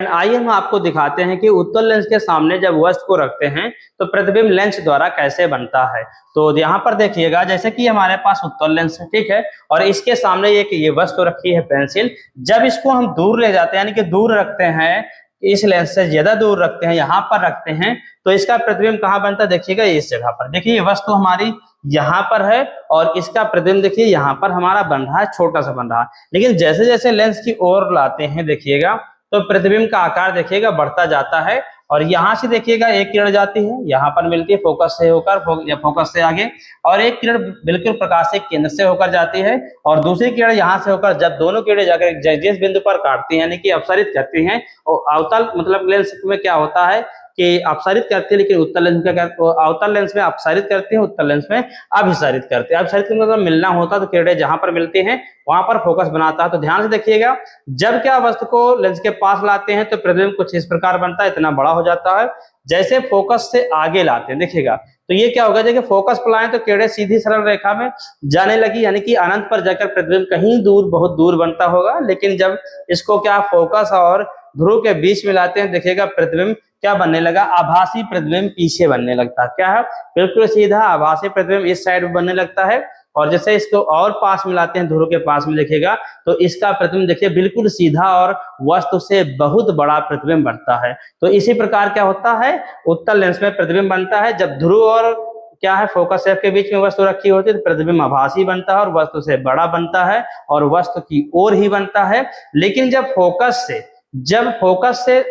आइए हम आपको दिखाते हैं कि उत्तल लेंस के सामने जब वस्तु को रखते हैं तो प्रतिबिंब लेंस द्वारा कैसे बनता है। तो यहाँ पर देखिएगा, जैसे कि हमारे पास उत्तल लेंस है, ठीक है, और इसके सामने एक ये वस्तु रखी है पेंसिल। जब इसको हम दूर ले जाते हैं, यानी कि दूर रखते हैं, इस लेंस से ज्यादा दूर रखते हैं, यहाँ पर रखते हैं, तो इसका प्रतिबिंब कहाँ बनता है? देखिएगा इस जगह पर। देखिए ये वस्तु हमारी यहाँ पर है और इसका प्रतिबिंब देखिए यहाँ पर हमारा बन रहा है, छोटा सा बन रहा है। लेकिन जैसे जैसे लेंस की ओर लाते हैं देखिएगा तो प्रतिबिंब का आकार देखिएगा बढ़ता जाता है। और यहाँ से देखिएगा एक किरण जाती है, यहाँ पर मिलती है फोकस से होकर या फोकस से आगे, और एक किरण बिल्कुल प्रकाश के केंद्र से होकर जाती है, और दूसरी किरण यहाँ से होकर जब दोनों किरणें जाकर जिस बिंदु पर काटती हैं यानी कि अपसरित करती हैं, और अवतल मतलब लेंस में क्या होता है कि अपसारित करती है, लेकिन उत्तल लेंस में क्या, अवतल लेंस में अपसारित करती है, उत्तल लेंस में अभिसारित करती है। अभिसारित का मतलब मिलना होता है, तो किरणें जहां पर मिलती हैं वहां पर फोकस बनाता है। तो ध्यान से देखिएगा, जब क्या वस्तु को लेंस के पास लाते हैं तो प्रतिबिंब कुछ इस प्रकार बनता है, इतना बड़ा हो जाता है। जैसे फोकस से आगे लाते हैं देखिएगा तो ये क्या होगा, देखिए फोकस पर लाएं तो किरणें सीधी सरल रेखा में जाने लगी, यानी कि अनंत पर जाकर प्रतिबिंब कहीं दूर, बहुत दूर बनता होगा। लेकिन जब इसको क्या फोकस और ध्रुव के बीच में लाते हैं, देखिएगा प्रतिबिंब क्या बनने लगा, आभासी प्रतिबिंब पीछे बनने लगता है। क्या है? बिल्कुल सीधा आभासी प्रतिबिंब इस साइड में बनने लगता है। और जैसे इसको और पास मिलाते हैं, ध्रुव के पास में देखिएगा तो इसका प्रतिबिंब देखिए बिल्कुल सीधा और वस्तु से बहुत बड़ा प्रतिबिंब बनता है। तो इसी प्रकार क्या होता है, उत्तल लेंस में प्रतिबिंब बनता है। जब ध्रुव और क्या है फोकस एफ के बीच में वस्तु रखी होती है तो प्रतिबिंब आभासी बनता है और वस्तु से बड़ा बनता है और वस्तु की ओर ही बनता है। लेकिन जब फोकस से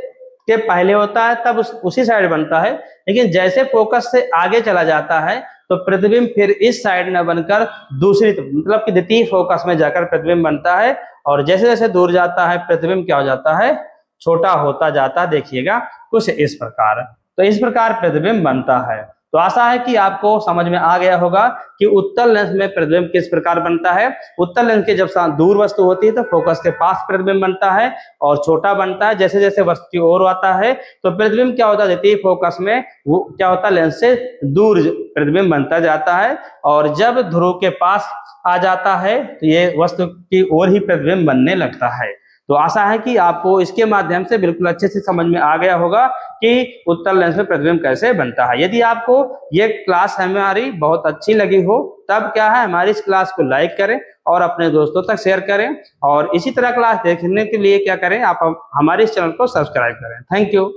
के पहले होता है तब उसी साइड बनता है, लेकिन जैसे फोकस से आगे चला जाता है तो प्रतिबिंब फिर इस साइड न बनकर दूसरी, मतलब कि द्वितीय फोकस में जाकर प्रतिबिंब बनता है। और जैसे जैसे दूर जाता है प्रतिबिंब क्या हो जाता है, छोटा होता जाता है। देखिएगा कुछ इस प्रकार। तो इस प्रकार प्रतिबिंब बनता है। तो आशा है कि आपको समझ में आ गया होगा कि उत्तल लेंस में प्रतिबिंब किस प्रकार बनता है। उत्तल लेंस के जब दूर वस्तु होती है तो फोकस के पास प्रतिबिंब बनता है और छोटा बनता है। जैसे जैसे वस्तु की ओर आता है तो प्रतिबिंब क्या होता है, द्वितीय फोकस में वो क्या होता है, लेंस से दूर प्रतिबिंब बनता जाता है। और जब ध्रुव के पास आ जाता है तो ये वस्तु की ओर ही प्रतिबिंब बनने लगता है। तो आशा है कि आपको इसके माध्यम से बिल्कुल अच्छे से समझ में आ गया होगा कि उत्तल लेंस में प्रतिबिंब कैसे बनता है। यदि आपको ये क्लास हमारी बहुत अच्छी लगी हो तब क्या है, हमारी इस क्लास को लाइक करें और अपने दोस्तों तक शेयर करें। और इसी तरह क्लास देखने के लिए क्या करें, आप हमारे इस चैनल को सब्सक्राइब करें। Thank you.